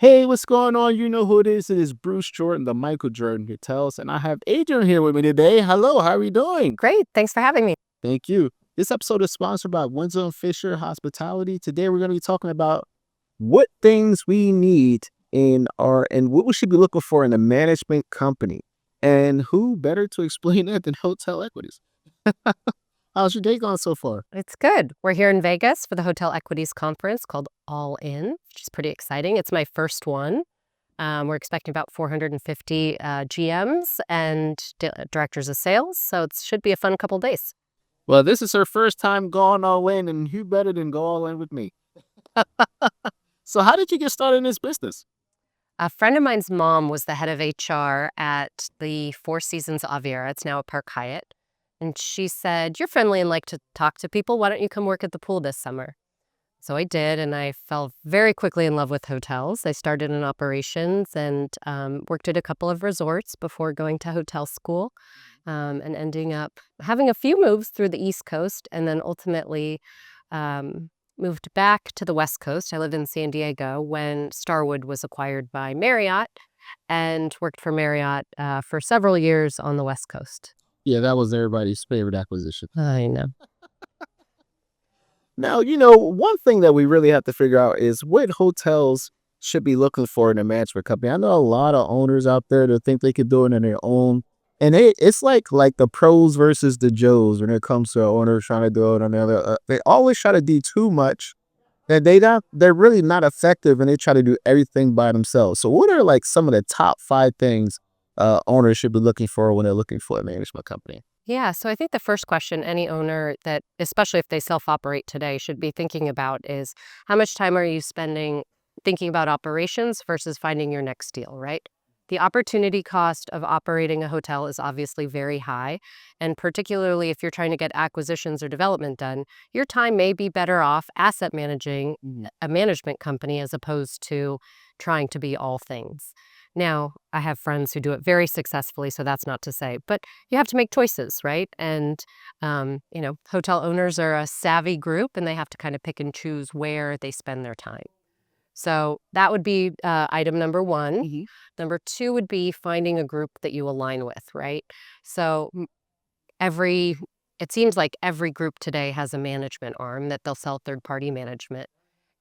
Hey, what's going on? You know who it is. It is Bruce Jordan, the Michael Jordan Hotels, and I have Adrienne here with me today. Hello, how are you doing? Great. Thanks for having me. Thank you. This episode is sponsored by Winslow& Fisher Hospitality. Today we're going to be talking about what things we need and what we should be looking for in a management company. And who better to explain that than Hotel Equities? How's your day going so far? It's good. We're here in Vegas for the Hotel Equities conference called All In, which is pretty exciting. It's my first one. We're expecting about 450 GMs and directors of sales, so it should be a fun couple days. Well, this is her first time going all in, and who better than go all in with me? So how did you get started in this business? A friend of mine's mom was the head of HR at the Four Seasons Aviara. It's now a Park Hyatt. And she said, "You're friendly and like to talk to people. Why don't you come work at the pool this summer?" So I did, and I fell very quickly in love with hotels. I started in operations and worked at a couple of resorts before going to hotel school, and ending up having a few moves through the East Coast, and then ultimately moved back to the West Coast. I lived in San Diego when Starwood was acquired by Marriott, and worked for Marriott for several years on the West Coast. Yeah, that was everybody's favorite acquisition. I know. Now, one thing that we really have to figure out is what hotels should be looking for in a management company. I know a lot of owners out there that think they could do it on their own. And it's like the pros versus the Joes when it comes to owners trying to do it on the other. They always try to do too much, and they're really not effective, and they try to do everything by themselves. So what are like some of the top 5 things owners should be looking for when they're looking for a management company? Yeah, so I think the first question any owner that, especially if they self-operate today, should be thinking about is how much time are you spending thinking about operations versus finding your next deal, right? The opportunity cost of operating a hotel is obviously very high, and particularly if you're trying to get acquisitions or development done, your time may be better off asset managing a management company as opposed to trying to be all things. Now, I have friends who do it very successfully, so that's not to say, but you have to make choices, right? And, hotel owners are a savvy group and they have to kind of pick and choose where they spend their time. So that would be item number one. Mhm. Number two would be finding a group that you align with, right? So it seems like every group today has a management arm that they'll sell third-party management.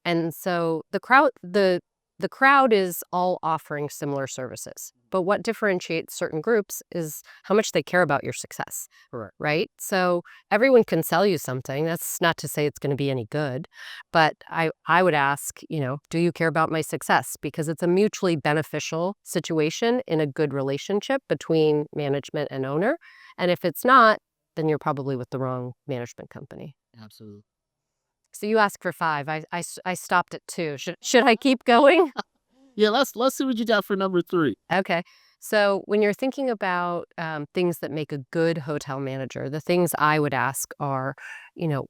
And so the crowd is all offering similar services. But what differentiates certain groups is how much they care about your success, Correct. right? So everyone can sell you something. That's not to say it's going to be any good, but I would ask, do you care about my success? Because it's a mutually beneficial situation in a good relationship between management and owner. And if it's not, then you're probably with the wrong management company. Absolutely. So you asked for five. I stopped at two. Should I keep going? Yeah, let's see what you got for number 3. Okay. So when you're thinking about things that make a good hotel manager, the things I would ask are,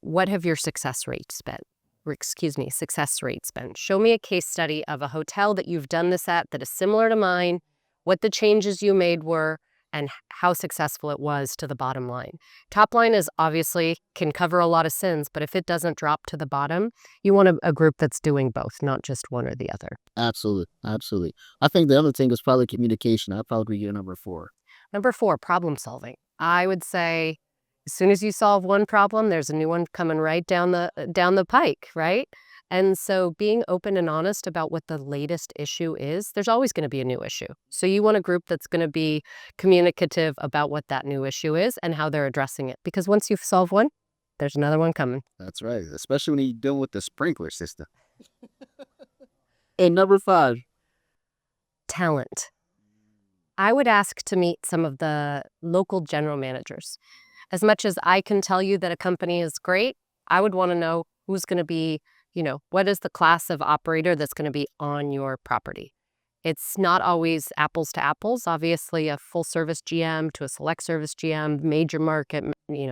what have your success rates been? Or excuse me, success rates been? Show me a case study of a hotel that you've done this at that is similar to mine, what the changes you made were, and how successful it was to the bottom line. Top line is obviously can cover a lot of sins, but if it doesn't drop to the bottom, you want a group that's doing both, not just one or the other. Absolutely, absolutely. I think the other thing is probably communication. I'd probably get number 4. Number four, problem solving. I would say as soon as you solve one problem, there's a new one coming right down the pike, right? And so being open and honest about what the latest issue is, there's always going to be a new issue. So you want a group that's going to be communicative about what that new issue is and how they're addressing it. Because once you've solved one, there's another one coming. That's right, especially when you're dealing with the sprinkler system. And number 5. Talent. I would ask to meet some of the local general managers. As much as I can tell you that a company is great, I would want to know who's going to be, what is the class of operator that's going to be on your property. It's not always apples to apples. Obviously, a full service GM to a select service GM, major market,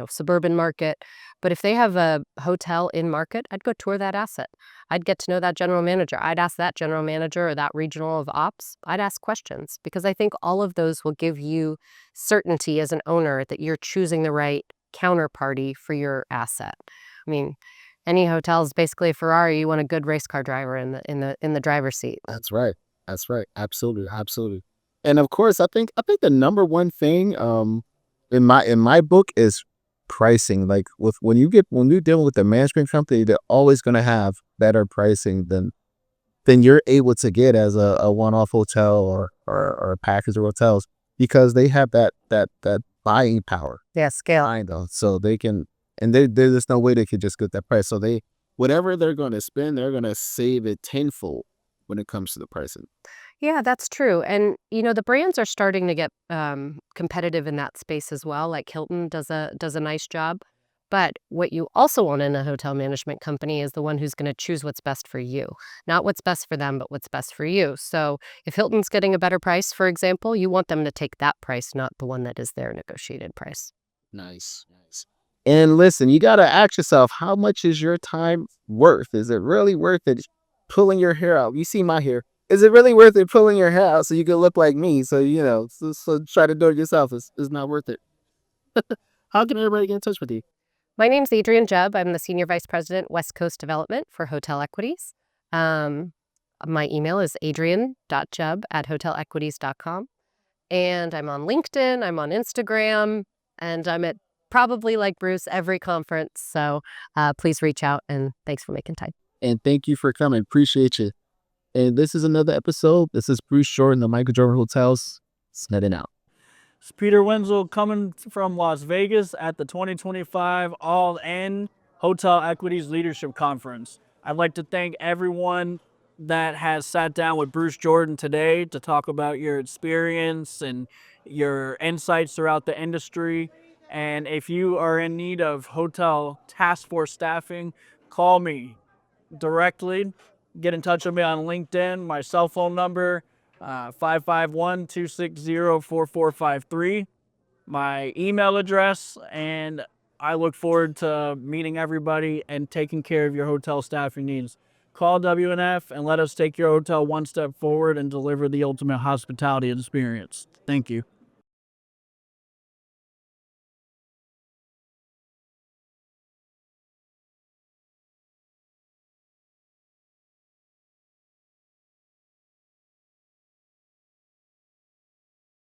suburban market. But if they have a hotel in market, I'd go tour that asset. I'd get to know that general manager. I'd ask that general manager or that regional of ops. I'd ask questions because I think all of those will give you certainty as an owner that you're choosing the right counterparty for your asset. I mean, any hotel is basically a Ferrari. You want a good race car driver in the driver's seat. That's right. That's right. Absolutely, absolutely. And of course, I think the number one thing in my book is pricing. Like with when you're dealing with the management company, they're always going to have better pricing than you're able to get as a one-off hotel or a package of hotels because they have that buying power Yeah, scale. behind them. So they can and there's no way they could just get that price. So they whatever they're going to spend, they're going to save it tenfold when it comes to the pricing. Yeah, that's true. And the brands are starting to get competitive in that space as well. Like Hilton does a nice job. But what you also want in a hotel management company is the one who's going to choose what's best for you, not what's best for them, but what's best for you. So if Hilton's getting a better price, for example, you want them to take that price, not the one that is their negotiated price. Nice, nice. And listen, you got to ask yourself, how much is your time worth? Is it really worth it pulling your hair out? You see my hair. Is it really worth it pulling your hair out so you can look like me? So, so try to do it yourself. It's not worth it. How can everybody get in touch with you? My name's Adrienne Jubb. I'm the Senior Vice President, West Coast Development for Hotel Equities. Um, my email is adrienne.jubb@hotelequities.com. And I'm on LinkedIn, I'm on Instagram, and I'm at probably like Bruce every conference. So please reach out and thanks for making time. And thank you for coming. Appreciate you. And this is another episode. This is Bruce Jordan, the Michael Jordan Hotels. Heading out. It's Peter Wenzel coming from Las Vegas at the 2025 All-In Hotel Equities Leadership Conference. I'd like to thank everyone that has sat down with Bruce Jordan today to talk about your experience and your insights throughout the industry. And if you are in need of hotel task force staffing, call me directly. Get in touch with me on LinkedIn. My cell phone number, 551-260-4453. My email address, and I look forward to meeting everybody and taking care of your hotel staffing needs. Call WNF and let us take your hotel one step forward and deliver the ultimate hospitality experience. Thank you.